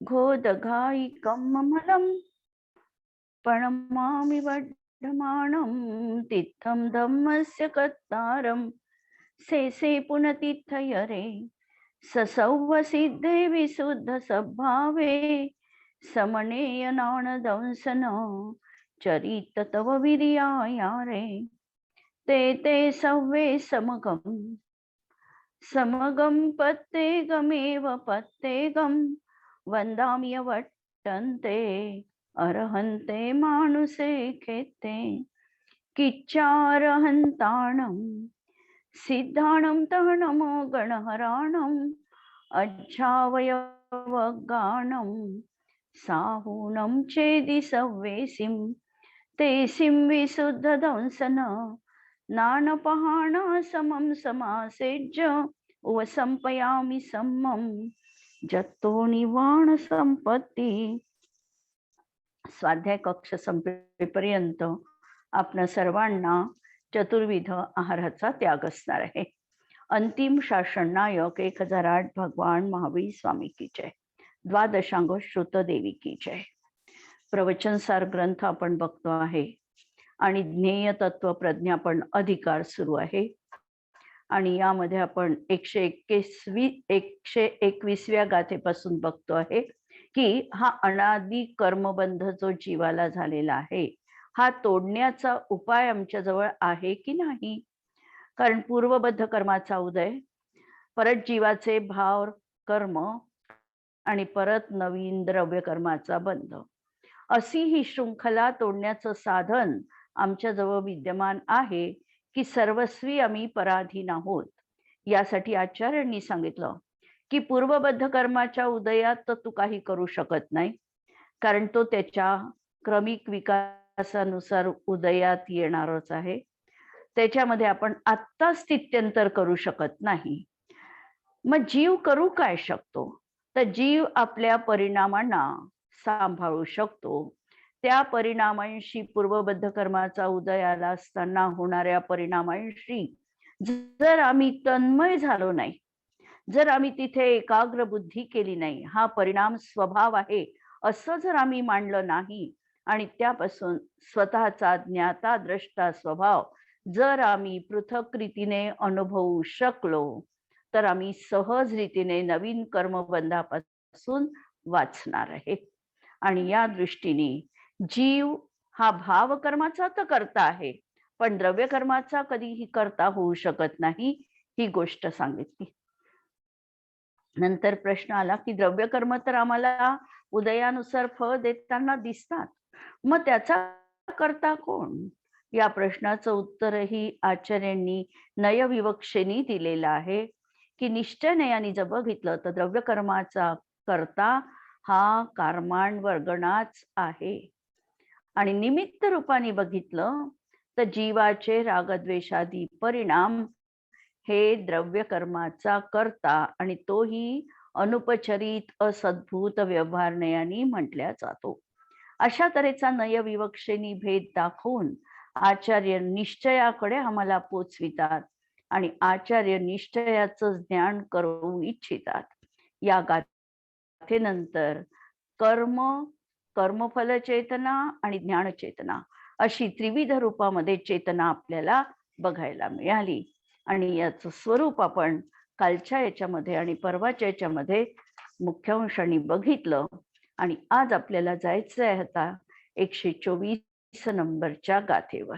घोदघायिकममलं प्रणमामि वर्धमानं तीर्थं धम्मस्य कर्तारं शेषे पुनतीर्थयरे ससौवसिद्धे विशुद्धसद्भावे समनेय नाणदंसन चरित तव वीर्यायारे ते सव्वे समगं पत्तेगमेव पत्तेगं वन्दाम्य वर्तन्ते अर्हन्ते मानुषे खेते किच्चारहन्ताणं सिद्धाणं तहनमो गणहराणम् अज्झावयवगानं साहूनं चेदि सव्वेसिं तेसिं विशुद्धदंसन नानपहाणा समं समासेज्य उपसंपयामि सम्मं जत्तो निवाण संपत्ती. स्वाध्याय कक्ष संपेपर्यंत आपण सर्वांना चतुर्विध आहाराचा त्याग असणार आहे. अंतिम शासन नायक 1008 भगवान महावीर स्वामी की जय. द्वादशांग श्रुत देवी की जय. प्रवचनसार ग्रंथ आपण बघतो आहे आणि ज्ञेय तत्व प्रज्ञा पण अधिकार सुरू आहे. आणि यामध्ये आपण 121व्या गाथेपासून बघतो आहे की हा अनादी कर्मबंध जो जीवाला झालेला आहे हा तोडण्याचा उपाय आमच्या जवळ आहे की नाही. कारण पूर्वबद्ध कर्माचा उदय, परत जीवाचे भाव कर्म आणि परत नवीन द्रव्य कर्माचा बंध, अशी ही शृंखला तोडण्याचं साधन आमच्या जवळ विद्यमान आहे की सर्वस्वी आम्ही पराधीन आहोत. यासाठी आचार्यांनी सांगितलं की पूर्वबद्ध कर्माच्या उदयात तर तू काही करू शकत नाही, कारण तो त्याच्या क्रमिक विकासानुसार उदयात येणारच आहे. त्याच्यामध्ये आपण आत्ता स्थित्यंतर करू शकत नाही. मग जीव करू काय शकतो, तर जीव आपल्या परिणामांना सांभाळू शकतो. त्या परिणामांशी पूर्वबद्ध कर्माचा उदय आला असताना होणाऱ्या परिणामांशी जर आम्ही तन्मय झालो नाही, जर आम्ही तिथे एकाग्र बुद्धी केली नाही, हा परिणाम स्वभाव आहे असं जर आम्ही मांडलं नाही आणि त्यापासून स्वतःचा ज्ञाता द्रष्टा स्वभाव जर आम्ही पृथक रीतीने अनुभवू शकलो तर आम्ही सहज रीतीने नवीन कर्मबंधापासून वाचणार आहे. आणि या दृष्टीने जीव हा भाव कर्माचा तर करता आहे, पण द्रव्य कर्माचा कधीही करता होऊ शकत नाही, ही गोष्ट सांगितली. नंतर प्रश्न आला की द्रव्य कर्म तर आम्हाला उदयानुसार फळ देताना दिसतात, मग त्याचा करता कोण. या प्रश्नाचं उत्तरही आचार्यांनी नयविवक्षेने दिलेलं आहे की निश्चयाने जर बघितलं तर द्रव्य कर्माचा करता हा कर्माण वर्गणाच आहे. आणि निमित्त रूपाने बघितलं तर जीवाचे रागद्वेषादी परिणाम हे द्रव्य कर्माचा करता आणि तोही अनुपचरित असद्भूत व्यवहारण्याने म्हटल्या जातो. अशा तऱ्हेचा नयविवक्षेने भेद दाखवून आचार्य निश्चयाकडे आम्हाला पोचवितात आणि आचार्य निश्चयाचं ज्ञान करू इच्छितात. या गाथेनंतर कर्मफल चेतना आणि ज्ञान चेतना अशी त्रिविध रूपामध्ये चेतना आपल्याला बघायला मिळाली. आणि याचं स्वरूप आपण कालच्या याच्यामध्ये आणि परवाच्या याच्यामध्ये मुख्यांशाने बघितलं. आणि आज आपल्याला जायचं आहे आता 124 नंबरच्या गाथेवर.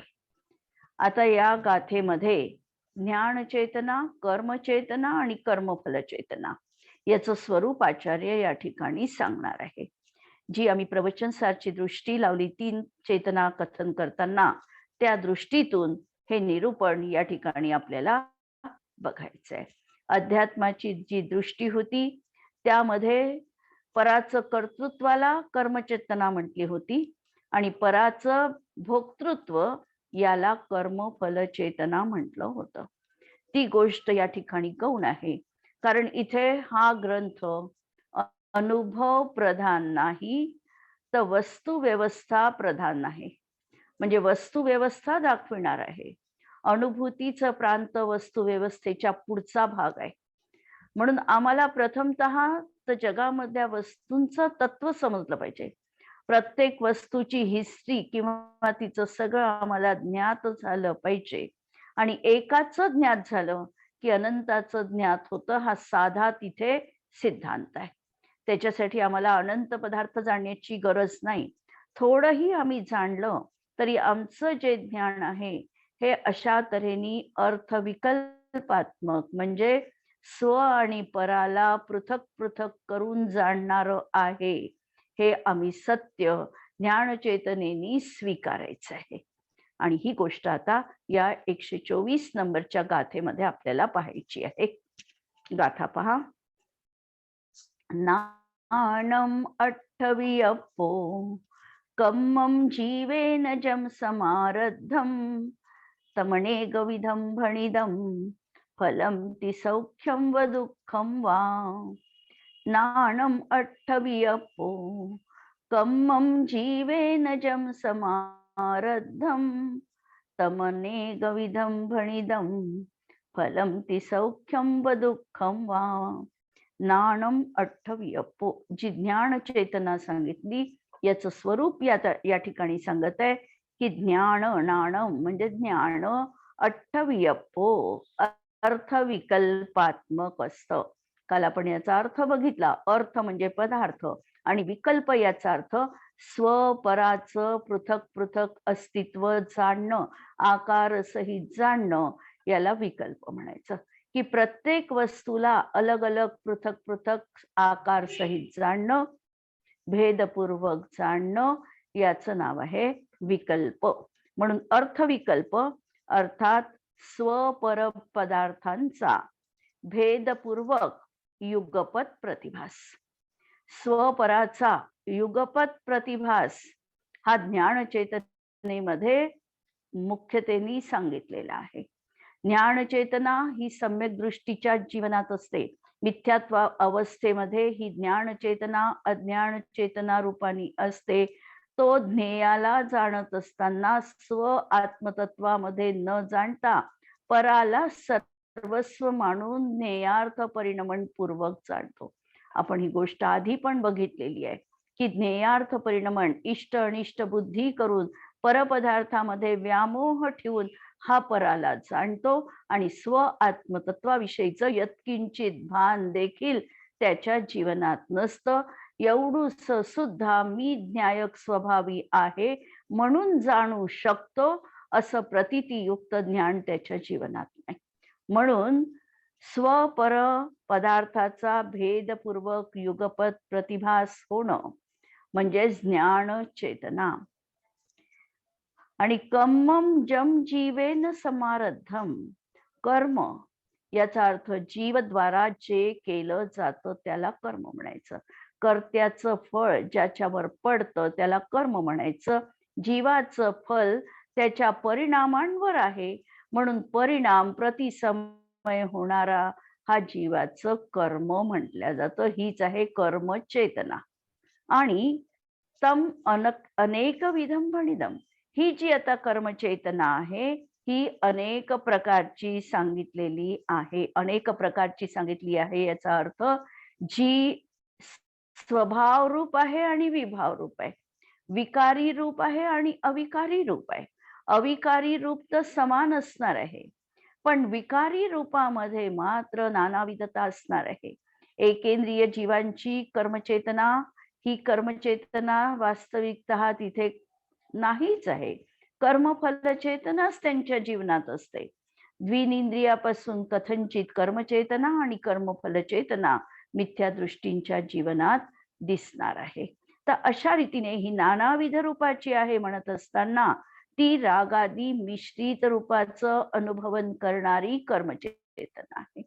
आता या गाथेमध्ये ज्ञान चेतना, कर्मचेतना आणि कर्मफल चेतना याचं स्वरूप आचार्य या ठिकाणी सांगणार आहे. जी आम्ही प्रवचनसारची दृष्टी लावली 3 चेतना कथन करताना, त्या दृष्टीतून हे निरूपण या ठिकाणी आपल्याला बघायचं आहे. अध्यात्माची जी दृष्टी होती त्यामध्ये पराचं कर्तृत्वाला कर्मचेतना म्हटली होती आणि पराचं भोक्तृत्व याला कर्मफल चेतना म्हटलं होतं. ती गोष्ट या ठिकाणी गौण आहे, कारण इथे हा ग्रंथ अनुभव प्रधान नाही तर वस्तू व्यवस्था प्रधान आहे. म्हणजे वस्तू व्यवस्था दाखविणार आहे. अनुभूतीचं प्रांत वस्तू व्यवस्थेच्या पुढचा भाग आहे. म्हणून आम्हाला प्रथमतः तर जगामधल्या वस्तूंचं तत्व समजलं पाहिजे. प्रत्येक वस्तूची हिस्ट्री किंवा तिचं सगळं आम्हाला ज्ञात झालं पाहिजे. आणि एकाचं ज्ञात झालं की अनंताचं ज्ञात होतं. हा साधा तिथे सिद्धांत आहे. त्याच्यासाठी आम्हाला अनंत पदार्थ जाणण्याची गरज नाही. थोडंही आम्ही जाणलं तरी आमचं जे ज्ञान आहे हे अशा तऱ्हेने अर्थविकल्पात्मक म्हणजे स्व आणि पराला पृथक पृथक करून जाणणारं आहे. हे आम्ही सत्य ज्ञानचेतनेने स्वीकारायचं आहे. आणि ही गोष्ट आता या 124 नंबरच्या गाथेमध्ये आपल्याला पाहायची आहे. गाथा पहा. नाणम अट्टवियप्पो कम्मं जीवेन जम समारद्धम तमनेकविधं भणिदं फलं ति सौख्यं व दुःखं वा. नाणम अट्टवियप्पो कम्मं जीवेन जम समारद्धम तमनेकविधं भणिदं फलं ति सौख्यं व दुःखं वा. नाणम अट्टवियप्पो, जी ज्ञान चेतना सांगितली याचं स्वरूप या ठिकाणी सांगत आहे की ज्ञान नाणम म्हणजे ज्ञान अट्टवियप्पो अर्थविकल्पात्मक असतं. काल आपण याचा अर्थ बघितला. अर्थ म्हणजे पदार्थ आणि विकल्प याचा अर्थ स्वपराचं पृथक पृथक अस्तित्व जाणणं, आकार सहित जाणणं, याला विकल्प म्हणायचं. की प्रत्येक वस्तूला अलग अलग पृथक पृथक आकार सहित जाणणं, भेदपूर्वक जाणणं, याचं नाव आहे विकल्प. म्हणून अर्थविकल्प अर्थात स्वपर पदार्थांचा भेदपूर्वक युगपत प्रतिभास. स्वपराचा युगपत प्रतिभास हा ज्ञानचेतनेमध्ये मुख्यतेने सांगितलेला आहे. ज्ञानचेतना ही सम्यक दृष्टीच्या जीवनात असते. मिथ्यात्व अवस्थेमध्ये ही ज्ञानचेतना अज्ञान चेतना रूपाने असते. तो ज्ञेयाला जाणत असताना स्व आत्मतत्वामध्ये न जाणता पराला सर्वस्व मानून ज्ञेयार्थ परिणमन पूर्वक जाणतो. आपण ही गोष्ट आधी पण बघितलेली आहे की ज्ञेयार्थ परिणमन इष्ट अनिष्ट बुद्धी करून परपदार्थामध्ये व्यामोह ठेवून हा पराला जाणतो आणि स्व आत्मतत्वाविषयीचं यत्किंचित भान देखील त्याच्या जीवनात नसतं. एवढूस सुद्धा मी ज्ञायक स्वभावी आहे म्हणून जाणू शकतो असं प्रतितियुक्त ज्ञान त्याच्या जीवनात नाही. म्हणून स्वपर पदार्थाचा भेदपूर्वक युगपत प्रतिभास होणं म्हणजे ज्ञान चेतना. आणि कम्मम जम जीवेन समारद्धम, कर्म याचा अर्थ जीवद्वारा जे केलं जातं त्याला कर्म म्हणायचं. कर्त्याचं फळ ज्याच्यावर पडतं त्याला कर्म म्हणायचं. जीवाचं फल त्याच्या परिणामांवर आहे म्हणून परिणाम प्रतिसमय होणारा हा जीवाचं कर्म म्हटलं जातं. हीच आहे कर्म चेतना. आणि तम अनेक विधम भणिदम, ही जी आता कर्मचेतना आहे ही अनेक प्रकारची सांगितलेली आहे. अनेक प्रकारची सांगितली आहे याचा अर्थ जी स्वभाव रूप आहे आणि विभाव रूप आहे, विकारी रूप आहे आणि अविकारी रूप आहे. अविकारी रूप तर समान असणार आहे पण विकारी रूपामध्ये मात्र नानाविधता असणार आहे. एकेंद्रिय जीवांची कर्मचेतना ही कर्मचेतना वास्तविकतः तिथे नाहीच आहे. कर्मफल चेतनाच त्यांच्या जीवनात असते. द्विनिंद्रियापासून कथनचित कर्मचेतना आणि कर्मफल चेतना मिथ्या दृष्टींच्या जीवनात दिसणार आहे. तर अशा रीतीने ही नानाविध रूपाची आहे म्हणत असताना ती रागादी मिश्रित रूपाचं अनुभवन करणारी कर्मचेतना आहे.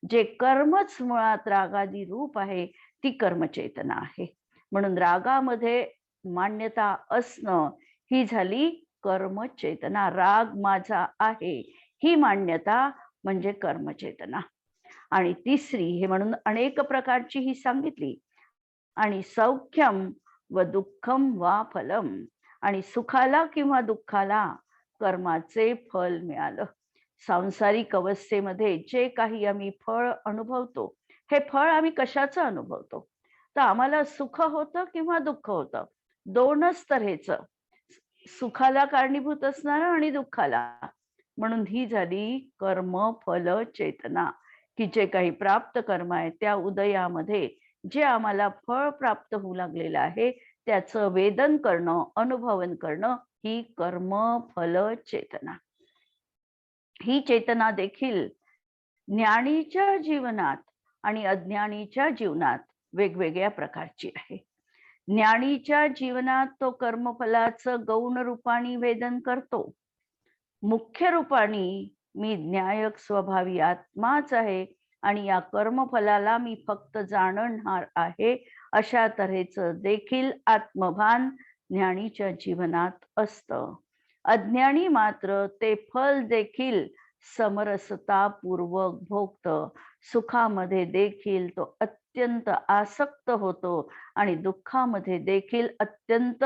जे कर्मच मुळात रागादी रूप आहे ती कर्मचेतना आहे. म्हणून रागामध्ये मान्यता असणं ही झाली कर्मचेतना. राग माझा आहे ही मान्यता म्हणजे कर्मचेतना. आणि तिसरी हे म्हणून अनेक प्रकारची ही सांगितली. आणि सौख्यम व दुःखम वा फलम, आणि सुखाला किंवा दुःखाला कर्माचे फल मिळालं. सांसारिक अवस्थेमध्ये जे काही आम्ही फळ अनुभवतो हे फळ आम्ही कशाचं अनुभवतो? तर आम्हाला सुख होतं किंवा दुःख होतं, दोनच तऱ्हेचं. सुखाला कारणीभूत असणारं आणि दुःखाला. म्हणून ही झाली कर्म फल चेतना, की जे काही प्राप्त कर्म आहे त्या उदयामध्ये जे आम्हाला फळ प्राप्त होऊ लागलेलं आहे त्याचं वेदन करणं, अनुभवन करणं, ही कर्म फल चेतना. ही चेतना देखील ज्ञानीच्या जीवनात आणि अज्ञानीच्या जीवनात वेगवेगळ्या प्रकारची आहे. ज्ञानीच्या जीवनात तो कर्मफलाचं गौण रूपाने वेदन करतो. मुख्य रूपाने मी ज्ञायक स्वभावी आत्माच आहे आणि या कर्मफलाला मी फक्त जाणणार आहे, अशा तऱ्हेचं देखील आत्मभान ज्ञानीच्या जीवनात असतं. अज्ञानी मात्र ते फल देखील समरसतापूर्वक भोगतं. सुखामध्ये देखील तो अत्यंत आसक्त होतो आणि दुःखामध्ये देखील अत्यंत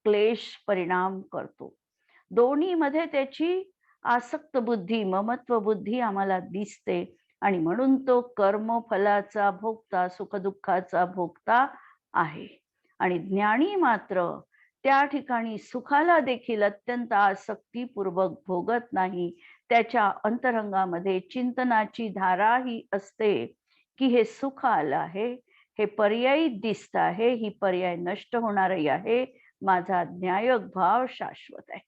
क्लेश परिणाम करतो. दोन्हीमध्ये त्याची आसक्त बुद्धी, ममत्व बुद्धी आम्हाला दिसते आणि म्हणून तो कर्मफलाचा भोगता, सुखदुःखाचा भोगता आहे. आणि ज्ञानी मात्र त्या ठिकाणी सुखाला देखील अत्यंत आसक्तीपूर्वक भोगत नाही. त्याच्या अंतरंगामध्ये चिंतनाची धारा ही असते की हे सुख आलं आहे, हे पर्यायी दिसत आहे, ही पर्याय नष्ट होणारही आहे, माझा ज्ञायक भाव शाश्वत आहे.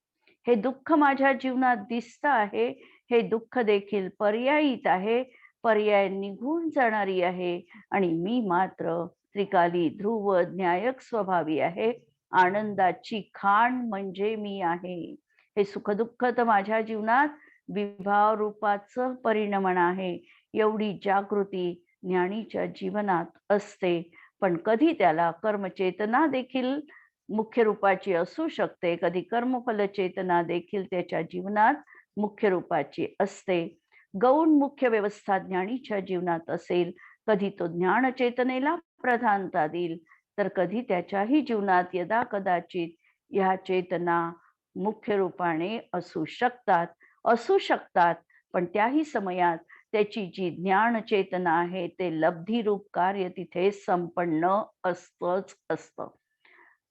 हे दुःख माझ्या जीवनात दिसत आहे, हे दुःख देखील पर्यायीत आहे, पर्याय निघून जाणारी आहे आणि मी मात्र त्रिकाली ध्रुव ज्ञायक स्वभावी आहे. आनंदाची खाण म्हणजे मी आहे. हे सुखदुःख तर माझ्या जीवनात विभाव रूपाचं परिणमन आहे. एवढी जागृती ज्ञानीच्या जीवनात असते. पण कधी त्याला कर्मचेतना देखील मुख्य रूपाची असू शकते, कधी कर्मफल चेतना देखील त्याच्या जीवनात मुख्य रूपाची असते. गौण मुख्य व्यवस्था ज्ञानीच्या जीवनात असेल, कधी तो ज्ञान चेतनेला प्रधानता देईल, तर कधी त्याच्याही जीवनात यदा कदाचित ह्या चेतना मुख्य रूपाने असू शकतात. पण त्याही समयात त्याची जी ज्ञान चेतना आहे ते लब्धिरूप कार्य तिथे संपन्न असतं.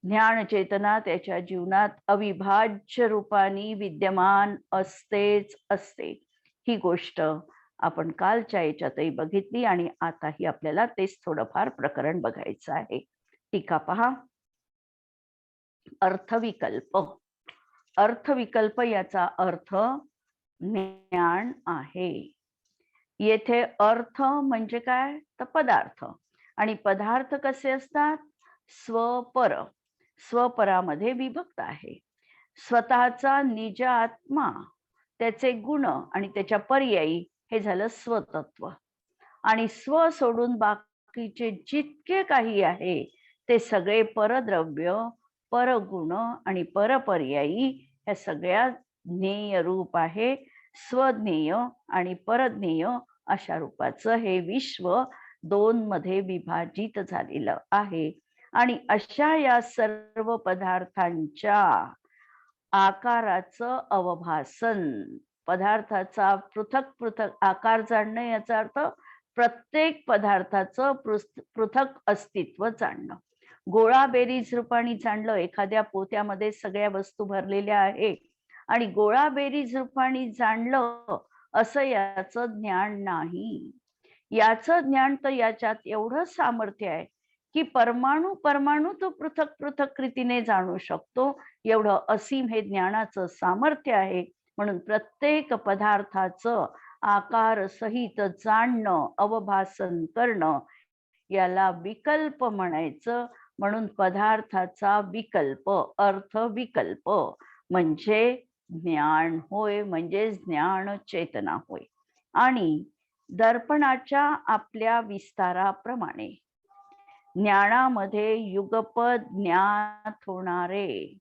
ज्ञान चेतना त्याच्या जीवनात अविभाज्य रूपाने विद्यमान असते. ही गोष्ट आपण कालच्या याच्यातही बघितली आणि आताही आपल्याला तेच थोडंफार प्रकरण बघायचं आहे. टीका पहा. अर्थविकल्प. अर्थविकल्प याचा अर्थ ज्ञान आहे. येथे अर्थ म्हणजे काय? तर पदार्थ. आणि पदार्थ कसे असतात? स्वपर. स्वपरामध्ये विभक्त आहे. स्वतःचा निज आत्मा, त्याचे गुण आणि त्याच्या पर्यायी हे झालं स्वतत्व. आणि स्व सोडून बाकीचे जितके काही आहे ते सगळे परद्रव्य, परगुण आणि परपर्यायी ह्या सगळ्या ज्ञेय रूप आहे. स्वज्ञेय आणि परज्ञेय अशा रूपाचं हे विश्व दोन मध्ये विभाजित झालेलं आहे. आणि अशा या सर्व पदार्थांच्या आकाराचं अवभासन, पदार्थाचा पृथक आकार जाणणं, याचा अर्थ प्रत्येक पदार्थाचं पृथक अस्तित्व जाणणं. गोळा बेरीज रूपाने जाणलं. एखाद्या पोत्यामध्ये सगळ्या वस्तू भरलेल्या आहे आणि गोळा बेरीज रूपाने जाणलं असं याचं ज्ञान नाही. याचं ज्ञान तर याच्यात एवढं सामर्थ्य आहे की परमाणू तो पृथक रीतीने जाणू शकतो. एवढं असीम हे ज्ञानाचं सामर्थ्य आहे. म्हणून प्रत्येक पदार्थाचं आकार सहित जाणणं, अवभासन करणं याला विकल्प म्हणायचं. म्हणून पदार्थाचा विकल्प, अर्थ विकल्प म्हणजे ज्ञान होय, म्हणजे ज्ञान चेतना होय. आणि दर्पणाच्या आपल्या विस्ताराप्रमाणे ज्ञानामध्ये युगपद ज्ञात होणारे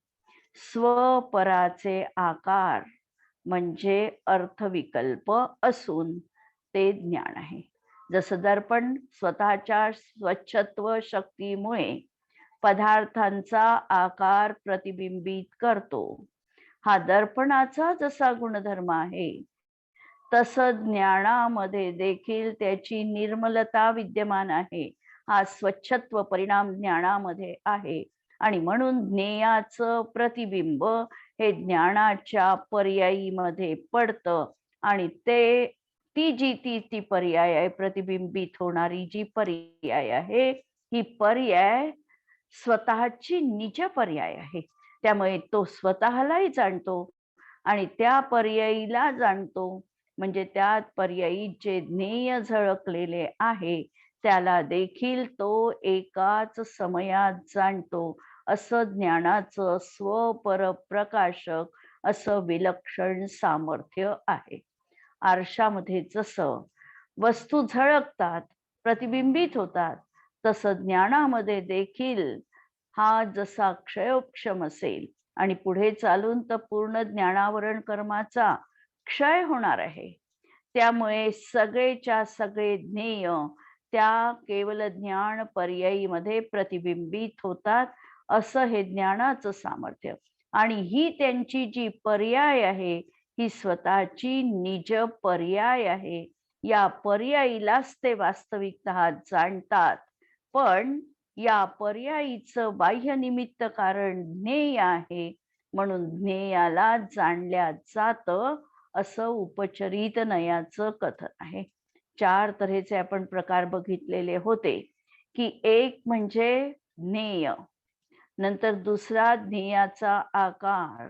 स्वपराचे आकार म्हणजे अर्थविकल्प असून ते ज्ञान आहे. जसं दर्पण स्वतःच्या स्वच्छत्व शक्तीमुळे पदार्थांचा आकार प्रतिबिंबित करतो, हा दर्पणाचा जसा गुणधर्म आहे तसं ज्ञानामध्ये देखील त्याची निर्मलता विद्यमान आहे. हा स्वच्छत्व परिणाम ज्ञानामध्ये आहे आणि म्हणून ज्ञेयाचं प्रतिबिंब हे ज्ञानाच्या पर्यायीमध्ये पडतं आणि ती पर्याय आहे, प्रतिबिंबित होणारी जी पर्याय आहे, ही पर्याय स्वतःची निज पर्याय आहे. त्यामुळे तो स्वतःलाही जाणतो आणि त्या पर्यायीला जाणतो. म्हणजे त्यात पर्यायी जे ज्ञेय झळकलेले आहे त्याला देखील तो एकाच समयात जाणतो. असं ज्ञानाचं स्वपरप्रकाशक असं विलक्षण सामर्थ्य आहे. आरशामध्ये जसं वस्तू झळकतात, प्रतिबिंबित होतात, तसं ज्ञानामध्ये देखील हा जसा क्षयोक्षम असेल आणि पुढे चालून तर पूर्ण ज्ञानावरण कर्माचा क्षय होणार आहे. त्यामुळे सगळेच्या सगळे ज्ञेय त्या केवल ज्ञान पर्यायीमध्ये प्रतिबिंबित होतात. असं हे ज्ञानाचं सामर्थ्य आणि ही त्यांची जी पर्याय आहे ही स्वतःची निज पर्याय आहे. या पर्यायीलाच ते वास्तविकतः जाणतात. पण या पर्यायीचं बाह्य निमित्त कारण ज्ञेय आहे, म्हणून ज्ञेयाला जाणल्या जातं असं उपचरित नयाचं कथन आहे. 4 तऱ्हेचे आपण प्रकार बघितलेले होते की एक म्हणजे ज्ञेय, नंतर दुसरा ज्ञेयाचा आकार,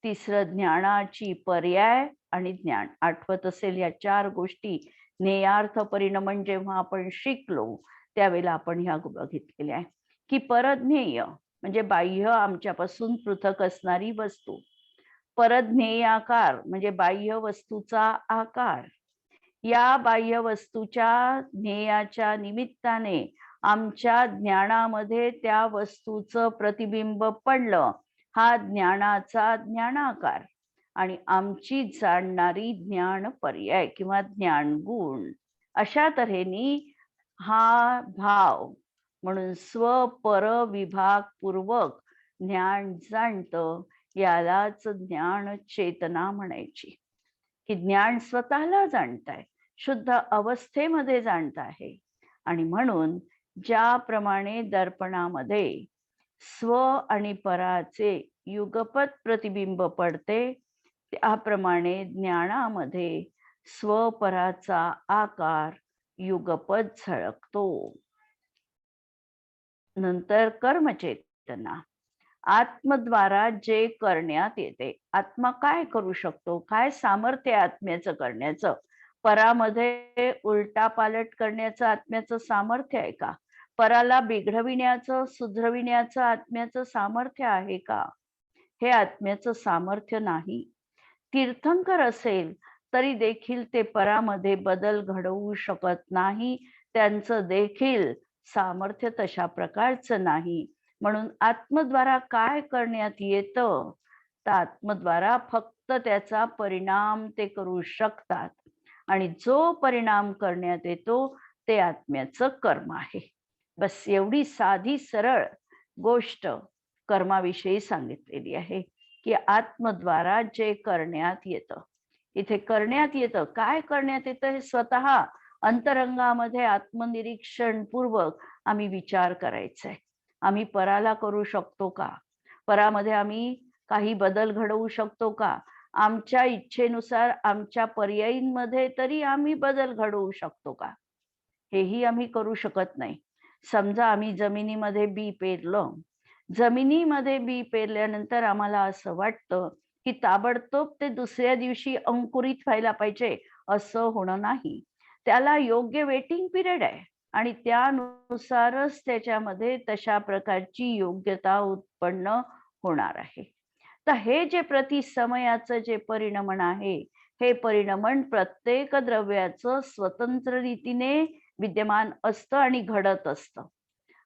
तिसरं ज्ञानाची पर्याय आणि ज्ञान. आठवत असेल या 4 गोष्टी ज्ञेयार्थ परिणमन जेव्हा आपण शिकलो त्यावेळेला आपण ह्या बघितलेल्या आहे की परज्ञेय म्हणजे बाह्य आमच्यापासून पृथक असणारी वस्तू, परज्ञेयाकार म्हणजे बाह्य वस्तूचा आकार. या बाह्य वस्तूच्या ज्ञेयाच्या निमित्ताने आमच्या ज्ञानामध्ये त्या वस्तूचं प्रतिबिंब पडलं, हा ज्ञानाचा ज्ञानाकार आणि आमची जाणणारी ज्ञान पर्याय किंवा ज्ञानगुण. अशा तऱ्हेने हा भाव म्हणून स्वपर विभाग पूर्वक ज्ञान जाणतं, यालाच ज्ञान चेतना म्हणायची. की ज्ञान स्वतःला जाणताय, शुद्ध अवस्थेमध्ये जाणत आहे आणि म्हणून ज्याप्रमाणे दर्पणामध्ये स्व आणि पराचे युगपत प्रतिबिंब पडते, त्याप्रमाणे ज्ञानामध्ये स्वपराचा आकार युगपत झळकतो. नंतर कर्मचेतना, आत्मद्वारा जे करण्यात येते. आत्मा काय करू शकतो, काय सामर्थ्य आहे आत्म्याचं करण्याचं? परामध्ये उलटापालट करण्याचं आत्म्याचं सामर्थ्य आहे का? पराला बिघडविण्याचं, सुधरविण्याचं आत्म्याचं सामर्थ्य आहे का? हे आत्म्याचं सामर्थ्य नाही. तीर्थंकर असेल तरी देखील ते परामध्ये बदल घडवू शकत नाही. त्यांचं देखील सामर्थ्य तशा प्रकारचं नाही. म्हणून आत्मद्वारा काय करण्यात येतं, तर आत्मद्वारा फक्त त्याचा परिणाम ते करू शकतात आणि जो परिणाम करण्यात येतो ते आत्म्याचं कर्म आहे. बस एवढी साधी सरळ गोष्ट कर्माविषयी सांगितलेली आहे की आत्मद्वारा जे करण्यात येतं. इथे करण्यात येतं, काय करण्यात येतं हे स्वतः अंतरंगामध्ये आत्मनिरीक्षण पूर्वक आम्ही विचार करायचा आहे. आम्ही पराला करू शकतो का? परामध्ये आम्ही काही बदल घडवू शकतो का? आमच्या इच्छेनुसार आमच्या पर्यायींमध्ये तरी आम्ही बदल घडवू शकतो का? हेही आम्ही करू शकत नाही. समजा आम्ही जमिनीमध्ये बी पेरलं, जमिनीमध्ये बी पेरल्यानंतर आम्हाला असं वाटतं की ताबडतोब ते दुसऱ्या दिवशी अंकुरित व्हायला पाहिजे, असं होणं नाही. त्याला योग्य वेटिंग पिरियड आहे आणि त्यानुसारच त्याच्यामध्ये तशा प्रकारची योग्यता उत्पन्न होणार आहे. तर हे जे प्रतिसमयाचं जे परिणमन आहे, हे परिणमन प्रत्येक द्रव्याचं स्वतंत्र रीतीने विद्यमान असतं आणि घडत असतं.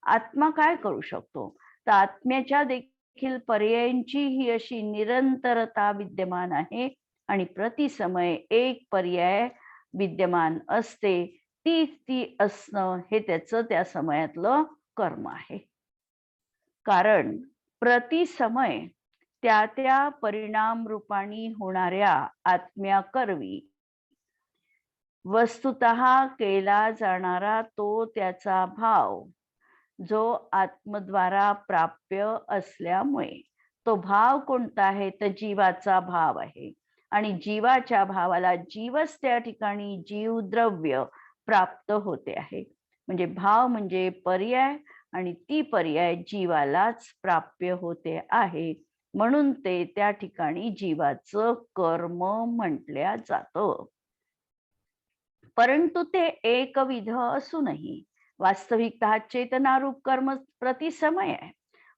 आत्मा काय करू शकतो? तर आत्म्याच्या देखील पर्यायांची ही अशी निरंतरता विद्यमान आहे आणि प्रतिसमय एक पर्याय विद्यमान असते. ती असणं हे त्याचं त्या समयातलं कर्म आहे. कारण प्रतिसमय त्या परिणाम रूपाने होणाऱ्या आत्म्याकरवी वस्तुतः केला जाणारा तो त्याचा भाव, जो आत्मद्वारा प्राप्य असल्यामुळे. तो भाव कोणता आहे? तर जीवाचा भाव आहे. आणि जीवाच्या भावाला जीवच त्या ठिकाणी जीवद्रव्य प्राप्त होते आहे. म्हणजे भाव म्हणजे पर्याय, आणि ती पर्याय जीवालाच प्राप्य होते आहे. म्हणून ते त्या ठिकाणी जीवाचं कर्म म्हटल्या जातं. परंतु ते एकविध असूनही वास्तविकतः चेतनारूप कर्म प्रतिसमय आहे.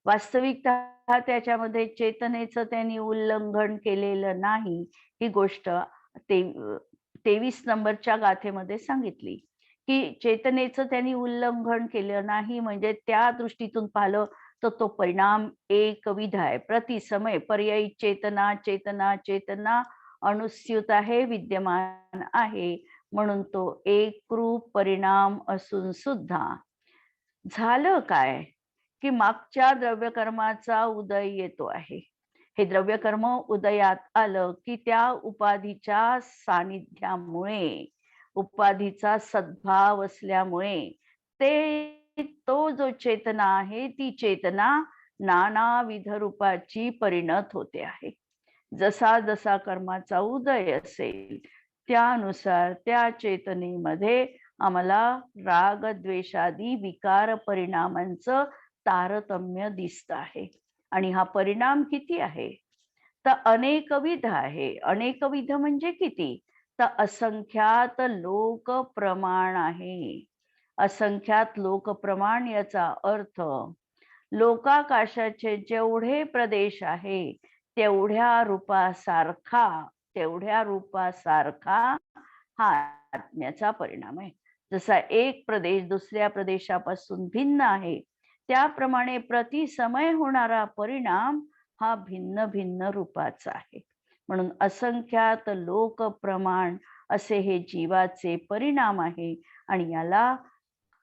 वास्तविकतः त्याच्यामध्ये चेतनेचं त्यांनी उल्लंघन केलेलं नाही. ही गोष्ट 23 नंबरच्या गाथेमध्ये सांगितली, की चेतनेचं त्यांनी उल्लंघन केलं नाही. म्हणजे त्या दृष्टीतून पाहिलं तर तो परिणाम एकविध आहे. प्रतिसमय पर्यायी चेतना चेतना चेतना अनुस्यूत आहे, विद्यमान आहे. म्हणून तो एकरूप परिणाम असून सुद्धा झालं काय, की मागच्या द्रव्यकर्माचा उदय येतो आहे. हे द्रव्यकर्म उदयात आलं की त्या उपाधीच्या सानिध्यामुळे, उपाधीचा सद्भाव असल्यामुळे तो जो चेतना आहे ती चेतना नानाविध रूपाची परिणत होते आहे. जसा जसा कर्माचा उदय असेल त्यानुसार त्या चेतनेमध्ये आम्हाला राग द्वेषादी विकार परिणामांचं तारतम्य दिसत आहे. आणि हा परिणाम किती आहे? तर अनेकविध आहे. अनेकविध म्हणजे किती? तर असंख्यात लोक प्रमाण आहे. असंख्यात लोक प्रमाण याचा अर्थ लोकाकाशाचे जेवढे प्रदेश आहे तेवढ्या रूपासारखा हा आत्म्याचा परिणाम आहे. जसा एक प्रदेश दुसऱ्या प्रदेशापासून भिन्न आहे, त्याप्रमाणे प्रतिसमय होणारा परिणाम हा भिन्न भिन्न रूपाचा आहे. म्हणून असंख्यात लोक प्रमाण असे हे जीवाचे परिणाम आहे. आणि याला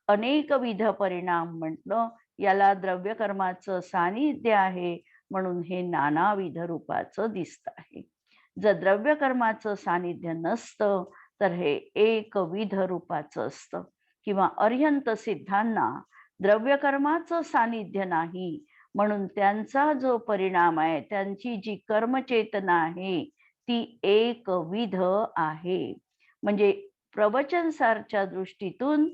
अनेकविध परिणाम म्हटलं. याला द्रव्यकर्माचं सानिध्य आहे, म्हणून हे नानाविध रूपाचं दिसत आहे. जर द्रव्यकर्माचं सानिध्य नसतं तर हे एकविध रूपाचं असतं. किंवा अर्यंत सिद्धांना द्रव्यकर्माचं सानिध्य नाही, म्हणून त्यांचा जो परिणाम आहे, त्यांची जी कर्मचेतना आहे ती एकविध आहे. म्हणजे प्रवचनसारच्या दृष्टीतून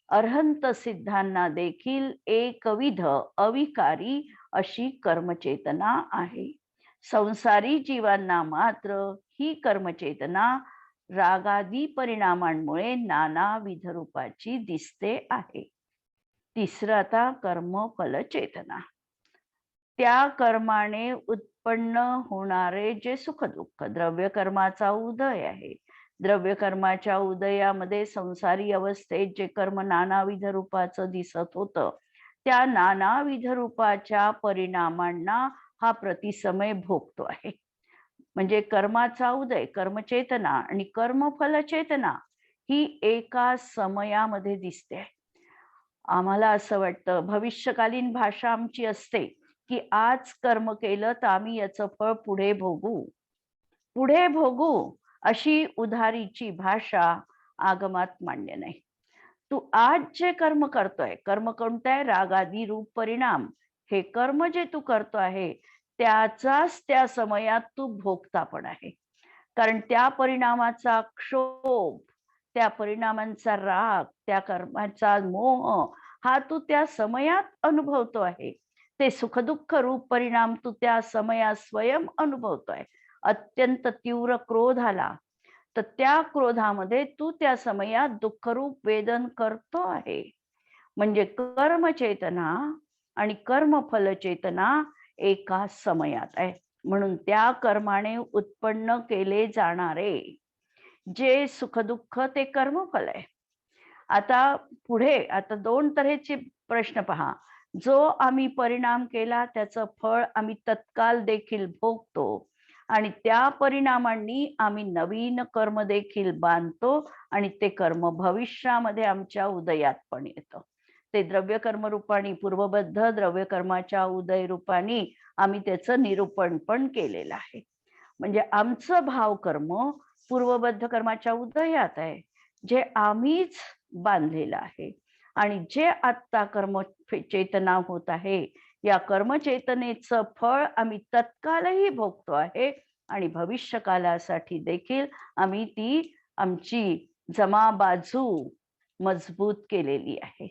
अर्हंत सिद्धांना देखील एकविध अविकारी अशी कर्मचेतना आहे. संसारी जीवांना मात्र ही कर्मचेतना रागादी परिणामांमुळे नानाविध रूपाची दिसते आहे. तिसरं आता कर्मफल चेतना. त्या कर्माने उत्पन्न होणारे जे सुखदुःख, द्रव्यकर्माचा उदय आहे. द्रव्यकर्माच्या उदयामध्ये संसारी अवस्थेत जे कर्म नानाविध रूपाचं दिसत होतं, त्या नानाविध रूपाच्या परिणामांना हा प्रतिसमय भोगतो आहे. म्हणजे कर्माचा उदय, कर्मचेतना आणि कर्मफल चेतना ही एका समयामध्ये दिसते. आम्हाला असं वाटतं, भविष्यकालीन भाषा आमची असते की आज कर्म केलं तर आम्ही याचं फळ पुढे भोगू अशी उधारीची भाषा आगमात मान्य नाही. तू आज जे कर्म करतोय, कर्म कोणतं आहे? रागादी रूप परिणाम. हे कर्म जे तू करतो आहे त्याचाच त्या समयात तू भोगता पण आहे. कारण त्या परिणामाचा क्षोभ, त्या परिणामांचा राग, त्या कर्माचा मोह हा तू त्या समयात अनुभवतो आहे. ते सुखदुःख रूप परिणाम तू त्या समयात स्वयं अनुभवतोय. अत्यंत तीव्र क्रोध आला तर त्या क्रोधामध्ये तू त्या समयात दुःखरूप वेदन करतो आहे. म्हणजे कर्मचेतना आणि कर्मफल चेतना एका समयात आहे. म्हणून त्या कर्माने उत्पन्न केले जाणारे जे सुखदुःख ते कर्मफल आहे. आता पुढे दोन तऱ्हेचे प्रश्न पहा. जो आम्ही परिणाम केला त्याचं फळ आम्ही तत्काल देखील भोगतो, आणि त्या परिणामांनी आम्ही नवीन कर्म देखील बांधतो, आणि ते कर्म भविष्यामध्ये आमच्या उदयात पण येतं. ते द्रव्यकर्म रूपाने पूर्वबद्ध द्रव्यकर्माच्या उदय रूपाने आम्ही त्याचं निरूपण पण केलेलं आहे. म्हणजे आमचं भावकर्म पूर्वबद्ध कर्माच्या उदयात आहे. जे आम्हीच बांधलेलं आहे. आणि जे आत्ता चेतना होत आहे, या कर्मचेतनेचं फळ आम्ही तत्कालही भोगतो आहे आणि भविष्यकालासाठी देखील आम्ही ती आमची जमा बाजू मजबूत केलेली आहे.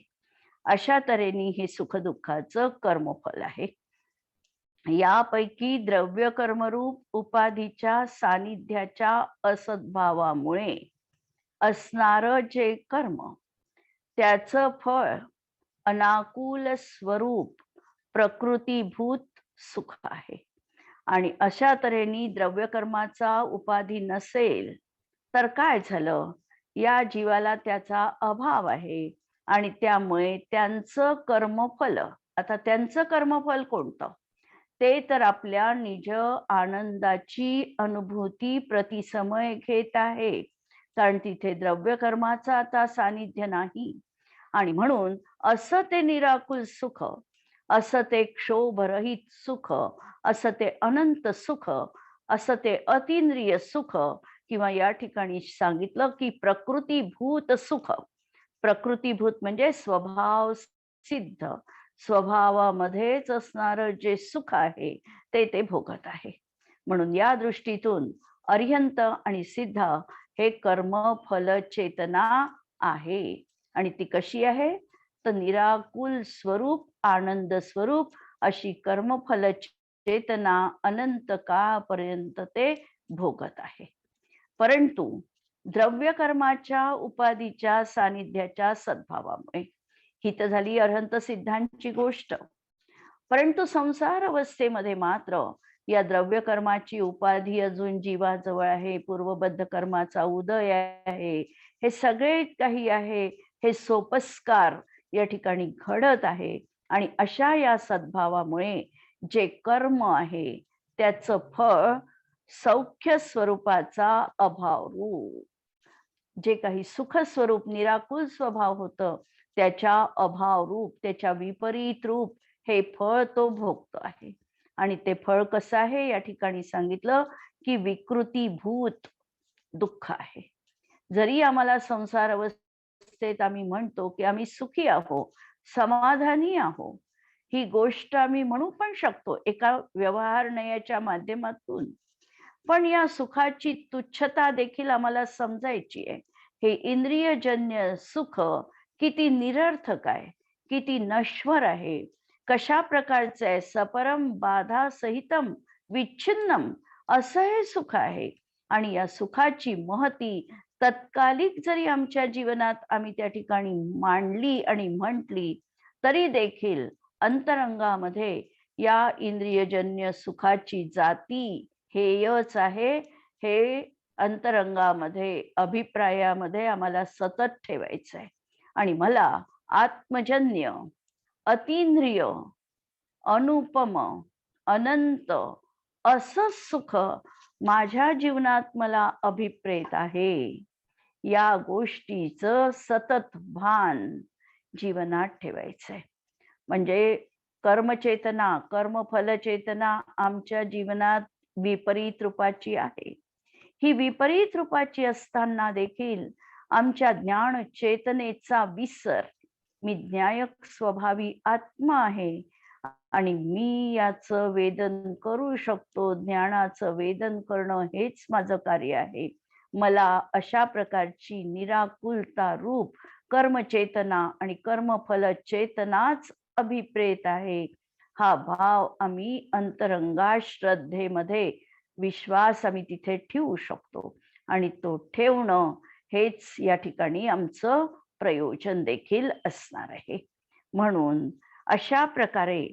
अशा तऱ्हेने हे सुखदुःखाचं कर्मफल आहे. यापैकी द्रव्य कर्मरूप उपाधीच्या सानिध्याच्या असद्भावामुळे असणारं जे कर्म, त्याचं फळ अनाकूल स्वरूप प्रकृतीभूत सुख आहे. आणि अशा तऱ्हेने द्रव्यकर्माचा उपाधी नसेल तर काय झालं, या जीवाला त्याचा अभाव आहे आणि त्यामुळे त्यांचं कर्मफल, आता त्यांचं कर्मफल कोणतं, ते तर आपल्या निज आनंदाची अनुभूती प्रतिसमय घेत आहे. कारण तिथे द्रव्य कर्माचं आता सानिध्य नाही. आणि म्हणून असं ते निराकुल सुख, असं ते क्षोभरहित सुख, असं ते अनंत सुख, असं ते अतींद्रिय सुख, किंवा या ठिकाणी सांगितलं की प्रकृतीभूत सुख. प्रकृतीभूत म्हणजे स्वभाव सिद्ध, स्वभावामध्येच असणारं जे सुख आहे ते ते भोगत आहे. म्हणून या दृष्टीतून अर्यंत आणि सिद्ध हे कर्म फल चेतना आहे. आणि ती कशी आहे, तर निराकुल स्वरूप आनंद स्वरूप अशी कर्मफल चेतना अनंत काळपर्यंत ते भोगत आहे. परंतु द्रव्य कर्माच्या उपाधीच्या सानिध्याच्या सद्भावामुळे, ही तर झाली अरहंत सिद्धांची गोष्ट. परंतु संसार अवस्थेमध्ये मात्र या द्रव्य कर्माची उपाधी अजून जीवाजवळ आहे, पूर्वबद्ध कर्माचा उदय आहे, हे सगळे काही आहे, हे सोपस्कार या ठिकाणी घडत आहे. आणि अशा या सद्भावामुळे जे कर्म आहे त्याचं फळ सौख्य स्वरूपाचा अभाव रूप, जे काही सुख स्वरूप निराकुल स्वभाव होतं त्याच्या अभाव रूप, त्याच्या विपरीत रूप हे फळ तो भोगतो आहे. आणि ते फळ कसं आहे, या ठिकाणी सांगितलं की विकृतीभूत दुःख आहे. जरी आम्हाला संसार अवस्थेत आम्ही म्हणतो की आम्ही सुखी आहोत, समाधानी आहोत, ही गोष्ट आम्ही म्हणू पण शकतो एका व्यवहार नयाच्या माध्यमातून, पण या सुखाची तुच्छता देखील आम्हाला समजायची आहे. हे इंद्रियजन्य सुख किती निरर्थक आहे, किती नश्वर आहे, कशा प्रकारचं आहे, सपरम बाधा सहितम विच्छिन्नम असं हे सुख आहे. आणि या सुखाची महती तत्कालिक जरी आमच्या जीवनात आम्ही त्या ठिकाणी मांडली आणि म्हटली तरी देखील अंतरंगामध्ये या इंद्रियजन्य सुखाची जाती हेयच आहे, हे अंतरंगामध्ये अभिप्रायामध्ये आम्हाला सतत ठेवायचं आहे. आणि मला आत्मजन्य अतींद्रिय अनुपम अनंत असं सुख माझ्या जीवनात मला अभिप्रेत आहे, या गोष्टीचं सतत भान जीवनात ठेवायचंय. म्हणजे कर्मचेतना कर्मफल चेतना आमच्या जीवनात विपरीत रूपाची आहे. ही विपरीत रूपाची असताना देखील आमच्या ज्ञान चेतनेचा विसर, मी ज्ञायक स्वभावी आत्मा आहे आणि मी याचं वेदन करू शकतो, ज्ञानाचं वेदन करणं हेच माझं कार्य आहे, मला अशा प्रकारची निराकुलता रूप कर्मचेतना आणि कर्मफल चेतनाच अभिप्रेत आहे, हा भाव आम्ही अंतरंगा श्रद्धेमध्ये विश्वास आम्ही तिथे ठेवू शकतो. आणि तो ठेवणं हेच या ठिकाणी आमचं प्रयोजन देखील असणार आहे. म्हणून अशा प्रकारे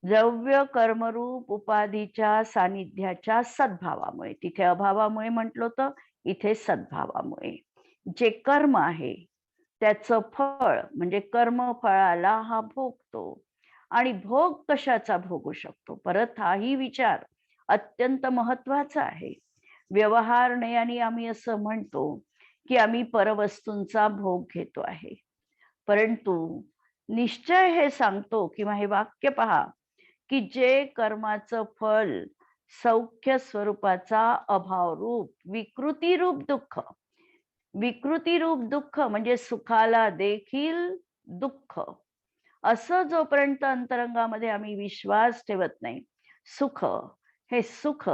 द्रव्य कर्मरूप उपाधीच्या सानिध्याच्या सद्भावामुळे, तिथे अभावामुळे म्हटलं होतं, इथे सद्भावामुळे जे कर्म आहे त्याचं फळ म्हणजे कर्मफळाला हा भोगतो. आणि भोग कशाचा भोगू शकतो, परत हाही विचार अत्यंत महत्वाचा आहे. व्यवहार नयाने आम्ही असं म्हणतो की आम्ही परवस्तूंचा भोग घेतो आहे, परंतु निश्चय हे सांगतो किंवा हे वाक्य पहा की जे कर्माचं फल सौख्य स्वरूपाचा अभाव रूप विकृती रूप दुःख, विकृती रूप दुःख म्हणजे सुखाला देखील दुःख, असं जोपर्यंत अंतरंगामध्ये आम्ही विश्वास ठेवत नाही, सुख हे सुख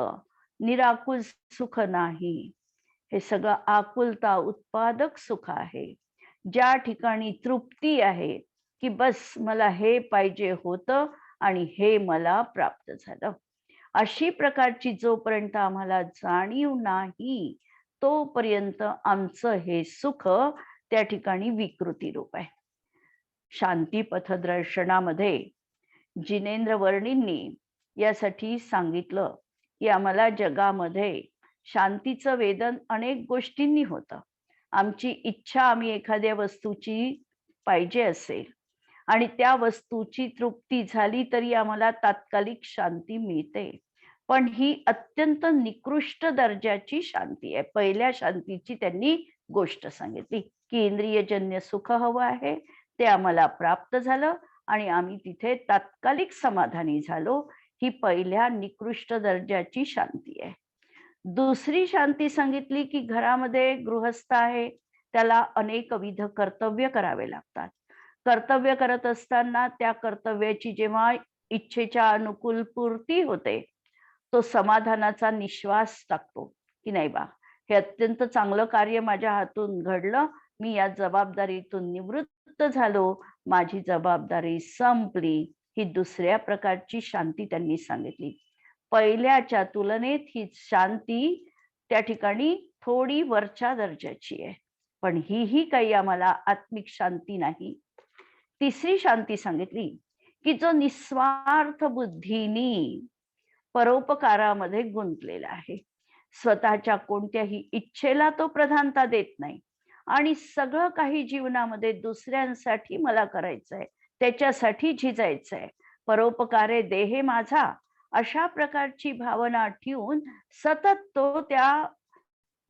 निराकुल सुख नाही, हे सगळं आकुलता उत्पादक सुख आहे. ज्या ठिकाणी तृप्ती आहे की बस मला हे पाहिजे होतं आणि हे मला प्राप्त झालं, अशी प्रकारची जोपर्यंत आम्हाला जाणीव नाही तोपर्यंत आमचं हे सुख त्या ठिकाणी विकृती रूप आहे. शांती पथदर्शनामध्ये जिनेंद्र वर्णींनी यासाठी सांगितलं की आम्हाला जगामध्ये शांतीचं वेदन अनेक गोष्टींनी होतं. आमची इच्छा आम्ही एखाद्या वस्तूची पाहिजे असेल आणि त्या वस्तूची तृप्ती झाली तरी आम्हाला तात्कालिक शांती मिळते, पण ही अत्यंत निकृष्ट दर्जाची शांती आहे. पहिल्या शांतीची त्यांनी गोष्ट सांगितली की इंद्रियजन्य सुख हवं आहे, ते आम्हाला प्राप्त झालं आणि आम्ही तिथे तात्कालिक समाधानी झालो. ही पहिल्या निकृष्ट दर्जाची शांती आहे. दुसरी शांती सांगितली की घरामध्ये गृहस्थ आहे, त्याला अनेकविध कर्तव्य करावे लागतात. कर्तव्य करत असताना त्या कर्तव्याची जेव्हा इच्छेच्या अनुकूल पूर्ती होते, तो समाधानाचा निश्वास टाकतो की नाही बा, हे अत्यंत चांगलं कार्य माझ्या हातून घडलं, मी या जबाबदारीतून निवृत्त झालो, माझी जबाबदारी संपली. ही दुसऱ्या प्रकारची शांती त्यांनी सांगितली. पहिल्याच्या तुलनेत ही शांती त्या ठिकाणी थोडी वरच्या दर्जाची आहे, पण ही काही आम्हाला आत्मिक शांती नाही. तिसरी शांती सांगितली की जो निस्वार्थ बुद्धीनी परोपकारामध्ये गुंतलेला आहे, स्वतःच्या कोणत्याही इच्छेला तो प्रधानता देत नाही आणि सगळं काही जीवनामध्ये दुसऱ्यांसाठी मला करायचंय, त्याच्यासाठी झिजायचंय, परोपकारे देहे माझा, अशा प्रकारची भावना ठेवून सतत तो त्या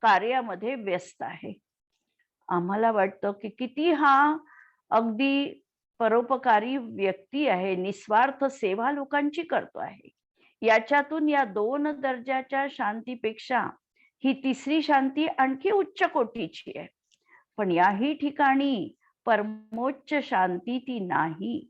कार्यामध्ये व्यस्त आहे. आम्हाला वाटतं की किती हा अगदी परोपकारी व्यक्ती आहे, निस्वार्थ सेवा लोकांची करतो आहे. याच्यातून या दोन दर्जाच्या शांतीपेक्षा ही तिसरी शांती आणखी उच्च कोटीची आहे, पण याही ठिकाणी परमोच्च शांती ती नाही.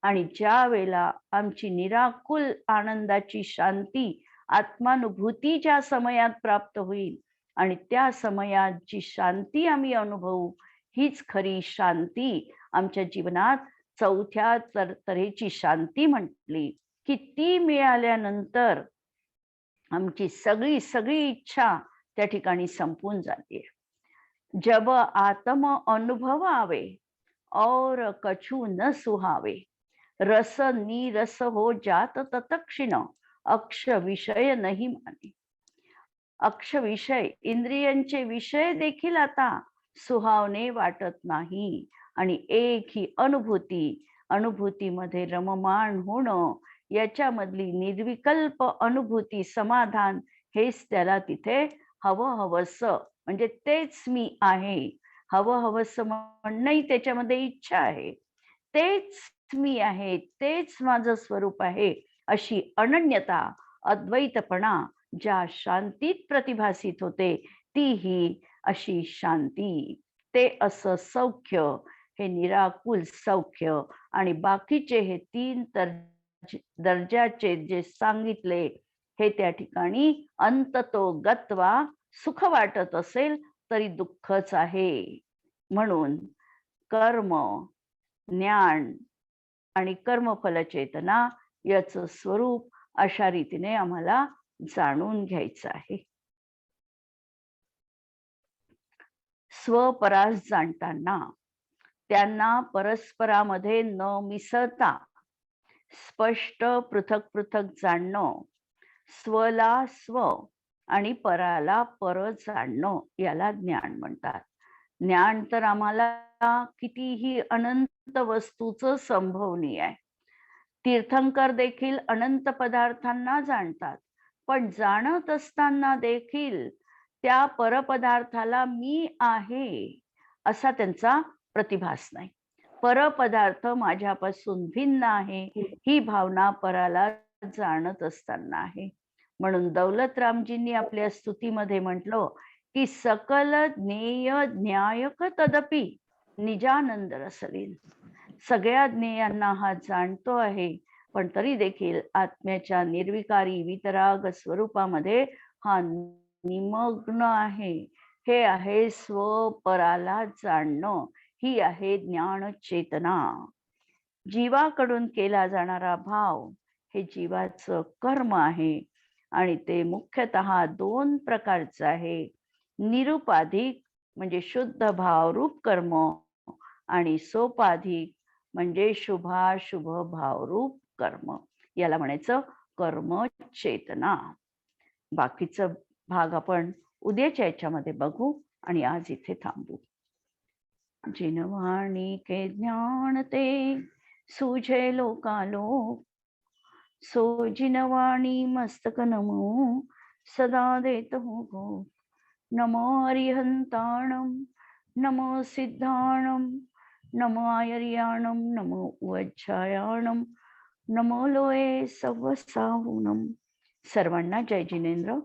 आणि ज्या वेळेला आमची निराकुल आनंदाची शांती आत्मानुभूती ज्या समयात प्राप्त होईल आणि त्या समयाची शांती आम्ही अनुभवू, हीच खरी शांती आमच्या जीवनात चौथ्या तऱ्हेची शांती म्हटली की ती मिळाल्यानंतर आमची सगळी सगळी इच्छा त्या ठिकाणी संपून जाते. जब आत्म अनुभव आवे और कछु न सुहावे, रस नीरस हो जात ततक्षिण, अक्ष विषय नाही माने. अक्ष विषय इंद्रियांचे विषय देखील आता सुहावणे वाटत नाही आणि एक ही अनुभूतीमध्ये रममाण होणं, याच्यामधली निर्विकल्प अनुभूती समाधान, हेच त्याला तिथे हवं हवस म्हणजे तेच मी आहे. हवं हवस म्हणणंही त्याच्यामध्ये इच्छा आहे. तेच मी आहे, तेच माझं स्वरूप आहे, अशी अनन्यता अद्वैतपणा ज्या शांतीत प्रतिभासित होते, ती ही अशी शांती. ते असं सौख्य, हे निराकुल सौख्य आणि बाकीचे हे तीन दर्जाचे जे सांगितले, हे त्या ठिकाणी अंततो गत्वा सुख वाटत असेल तरी दुःखच आहे. म्हणून कर्म, ज्ञान आणि कर्मफल चेतना याचं स्वरूप अशा रीतीने आम्हाला जाणून घ्यायचं आहे. स्वपरास जाणताना त्यांना परस्परामध्ये न मिसळता स्पष्ट पृथक पृथक जाणणं, स्वला स्व आणि पराला पर जाणणं, याला ज्ञान म्हणतात. ज्ञान तर आम्हाला कितीही अनंत वस्तूचं संभवनीय आहे. तीर्थंकर देखील अनंत पदार्थांना जाणतात, पण जाणत असताना देखील त्या परपदार्थाला मी आहे असा त्यांचा प्रतिभास नाही. परपदार्थ माझ्यापासून भिन्न आहे, ही भावना पराला जाणत असताना आहे. म्हणून दौलतरामजींनी आपल्या स्तुतीमध्ये म्हटलं की सकल ज्ञेय ज्ञायक तदपि निजानंद रसलीन. सगळ्या ज्ञेयांना हा जाणतो आहे, पण तरी देखील आत्म्याच्या निर्विकारी वितराग स्वरूपामध्ये हा निमग्न आहे. हे आहे स्वपराला जाणणं. ही आहे ज्ञान चेतना. जीवाकडून केला जाणारा भाव हे जीवाचं कर्म आहे आणि ते मुख्यतः दोन प्रकारचं आहे. निरुपाधिक म्हणजे शुद्ध भावरूप कर्म आणि सोपाधिक म्हणजे शुभाशुभ भावरूप कर्म. याला म्हणायचं कर्म चेतना. बाकीचं भाग आपण उद्याच्या याच्यामध्ये बघू आणि आज इथे थांबू. जिनवाणी के ज्ञान ते सूझे लोकालोक, सो जिनवाणी मस्तक नमो सदा देत हो गो. नमो अरिहंताणम, नमो सिद्धाणम, नमो आयर्याणम, नमो उज्जायाणम, नमो लोये सव्वसाहूनम. सर्वांना जय जिनेंद्र.